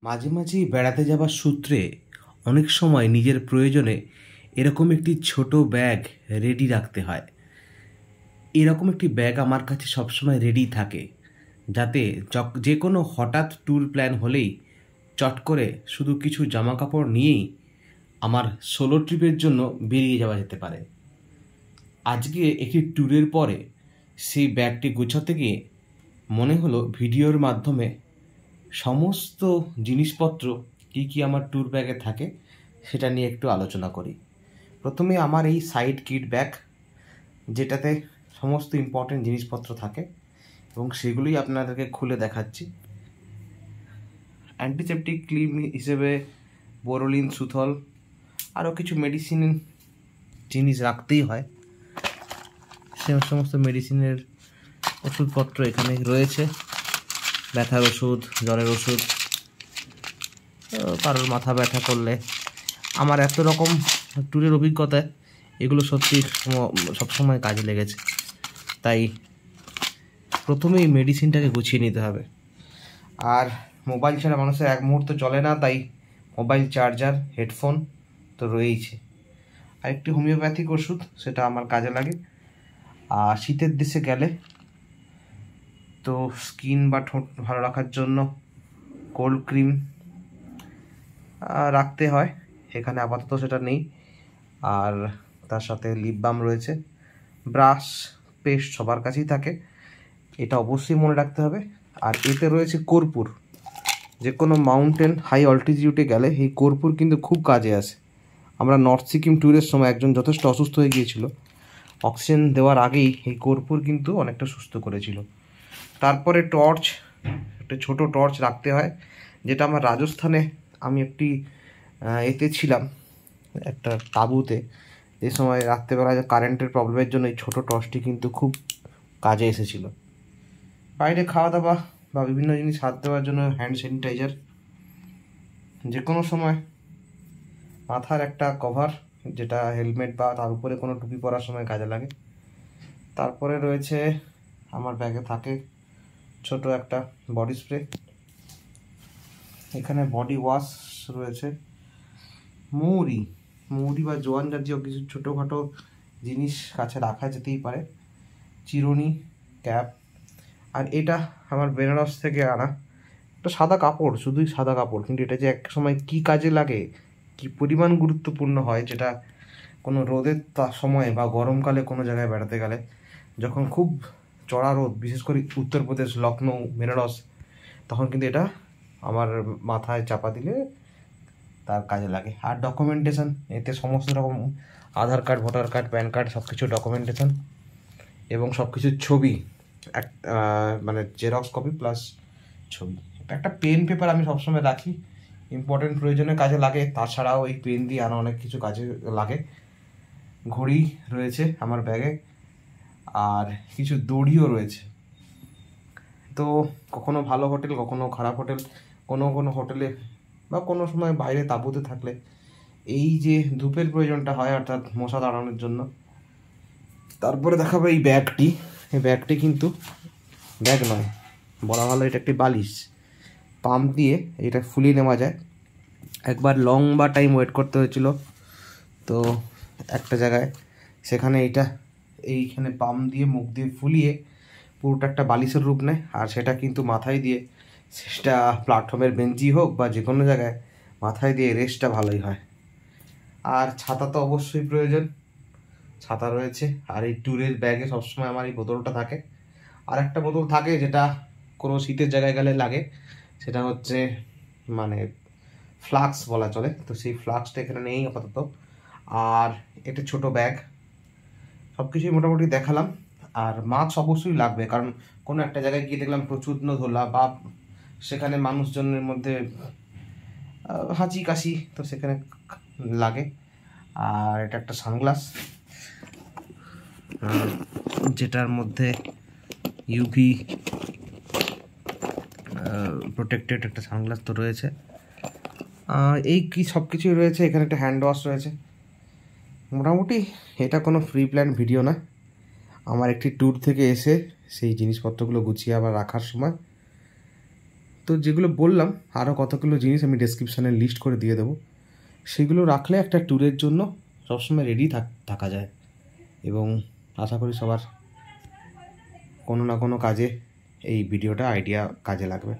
মাঝে মাঝেই বেড়াতে যাবার সূত্রে অনেক সময় নিজের প্রয়োজনে এরকম একটি ছোট ব্যাগ রেডি রাখতে হয়। এরকম একটি ব্যাগ আমার কাছে সবসময় রেডি থাকে, যাতে যে কোনো হঠাৎ ট্যুর প্ল্যান হলেই চট করে শুধু কিছু জামা কাপড় নিয়েই আমার সোলো ট্রিপের জন্য বেরিয়ে যাওয়া যেতে পারে। আজকে একটি ট্যুরের পরে সেই ব্যাগটি গোছাতে গিয়ে মনে হলো ভিডিওর মাধ্যমে সমস্ত জিনিসপত্র কী কী আমার ট্যুর ব্যাগে থাকে সেটা নিয়ে একটু আলোচনা করি। প্রথমে আমার এই সাইড কিট ব্যাগ, যেটাতে সমস্ত ইম্পর্টেন্ট জিনিসপত্র থাকে এবং সেগুলোই আপনাদেরকে খুলে দেখাচ্ছি। অ্যান্টিসেপটিক ক্রিম হিসেবে বোরোলিন, সুথল, আরও কিছু মেডিসিন জিনিস রাখতেই হয়। সে সমস্ত মেডিসিনের ওষুধপত্র এখানে রয়েছে। ব্যথার ওষুধ, জ্বরের ওষুধ, কারোর মাথা ব্যথা করলে। আমার এত রকম ট্যুরের অভিজ্ঞতায় এগুলো সত্যি সবসময় কাজে লেগেছে। তাই প্রথমেই মেডিসিনটাকে গুছিয়ে নিতে হবে। আর মোবাইল ছাড়া মানুষের এক মুহূর্ত চলে না, তাই মোবাইল চার্জার, হেডফোন তো রয়েইছে। আর একটি হোমিওপ্যাথিক ওষুধ, সেটা আমার কাজে লাগে। আর শীতের দেশে গেলে তো স্কিন বা ঠোঁট ভালো রাখার জন্য কোল্ড ক্রিম রাখতে হয়, এখানে আপাতত সেটা নেই। আর তার সাথে লিপ বাম রয়েছে। ব্রাশ, পেস্ট সবার কাছেই থাকে, এটা অবশ্যই মনে রাখতে হবে। আর এতে রয়েছে কর্পূর। যে কোনো মাউন্টেন হাই অল্টিটিউডে গেলে এই কর্পূর কিন্তু খুব কাজে আসে। আমরা নর্থ সিকিম ট্যুরের সময় একজন যথেষ্ট অসুস্থ হয়ে গিয়েছিল, অক্সিজেন দেওয়ার আগেই এই কর্পূর কিন্তু অনেকটা সুস্থ করেছিল। তারপরে টর্চ, একটা ছোট টর্চ রাখতে হয়, যেটা আমার রাজস্থানে আমি একটি এতে ছিলাম, একটা তাঁবুতে। যে সময় রাত্রেবেলায় কারেন্টের প্রবলেমের জন্য এই ছোটো টর্চটি কিন্তু খুব কাজে এসেছিল। বাইরে খাওয়া দাওয়া বা বিভিন্ন জিনিস হাত দেওয়ার জন্য হ্যান্ড স্যানিটাইজার। যে কোনো সময় মাথার একটা কভার, যেটা হেলমেট বা তার উপরে কোনো টুপি পরার সময় কাজে লাগে। তারপরে রয়েছে আমার ব্যাগে থাকে ছোট একটা বডি স্প্রে। এখানে বডি ওয়াশ রয়েছে, মৌরি বা জোয়ান জাতীয় কিছু ছোটোখাটো জিনিস কাছে রাখা যেতেই পারে। চিরুনি, ক্যাপ। আর এটা আমার বেনারস থেকে আনা একটা সাদা কাপড়, শুধুই সাদা কাপড়, কিন্তু এটা যে এক সময় কী কাজে লাগে, কী পরিমাণ গুরুত্বপূর্ণ হয়, যেটা কোনো রোদের সময় বা গরমকালে কোনো জায়গায় বেড়াতে গেলে, যখন খুব চড়া রোদ, বিশেষ করে উত্তরপ্রদেশ, লখনৌ, বেনারস, তখন কিন্তু এটা আমার মাথায় চাপা দিলে তার কাজে লাগে। আর ডকুমেন্টেশন, এতে সমস্ত রকম Aadhaar card, voter card, PAN card সব কিছু ডকুমেন্টেশন এবং সব কিছুর ছবি, মানে জেরক্স কপি প্লাস ছবি। একটা পেন পেপার আমি সবসময় রাখি, ইম্পর্টেন্ট প্রয়োজনে কাজে লাগে। তাছাড়াও এই পেন দিয়ে আনা অনেক কিছু কাজে লাগে। ঘড়ি রয়েছে আমার ব্যাগে, আর কিছু দড়িও রয়েছে। তো কখনো ভালো হোটেল, কখনো খারাপ হোটেল, কোনো হোটেলে বা কোনো সময় বাইরে তাঁবুতে থাকলে এই যে ধূপের প্রয়োজনটা হয়, অর্থাৎ মশা তাড়ানোর জন্য। তারপরে দেখাবো এই ব্যাগটি। এই ব্যাগটি কিন্তু ব্যাগ নয়, বলা ভালো এটা একটি বালিশ। পাম্প দিয়ে এটা ফুলিয়ে নেওয়া যায়। একবার লম্বা টাইম ওয়েট করতে হয়েছিল তো একটা জায়গায়, সেখানে এইখানে পাম্প দিয়ে মুখ দিয়ে ফুলিয়ে পুরোটা একটা বালিশের রূপ নেয়। আর সেটা কিন্তু মাথায় দিয়ে, সেটা প্ল্যাটফর্মের বেঞ্চি হোক বা যে কোনো জায়গায়, মাথায় দিয়ে রেস্টটা ভালোই হয়। আর ছাতা তো অবশ্যই প্রয়োজন, ছাতা রয়েছে। আর এই ট্যুরের ব্যাগে সবসময় আমার এই বোতলটা থাকে। আর একটা বোতল থাকে যেটা কোনো শীতের জায়গায় গেলে লাগে, সেটা হচ্ছে মানে ফ্লাক্স বলা চলে। তো সেই ফ্লাক্সটা এখানে নেই আপাতত। আর এটা ছোট ব্যাগ। সব কিছুই মোটামুটি দেখালাম। আর মাছ অবশ্যই লাগবে, কারণ কোনো একটা জায়গায় গিয়ে দেখলাম প্রচুর ধোলা, বা সেখানে মানুষজনের মধ্যে হাঁচি কাশি, তো সেখানে লাগে। আর এটা একটা সানগ্লাস, যেটার মধ্যে ইউভি প্রোটেক্টেড একটা সানগ্লাস তো রয়েছে। এই কি সব কিছুই রয়েছে। এখানে একটা হ্যান্ড ওয়াশ রয়েছে। মোটামুটি এটা কোনো ফ্রি প্ল্যান ভিডিও না, আমার একটি ট্যুর থেকে এসে সেই জিনিসপত্রগুলো গুছিয়ে আবার রাখার সময় তো যেগুলো বললাম আরও কতগুলো জিনিস আমি ডেসক্রিপশানে লিস্ট করে দিয়ে দেবো, সেগুলো রাখলে একটা ট্যুরের জন্য সবসময় রেডি থাকা যায়। এবং আশা করি সবার কোনো না কোনো কাজে এই ভিডিওটা আইডিয়া কাজে লাগবে।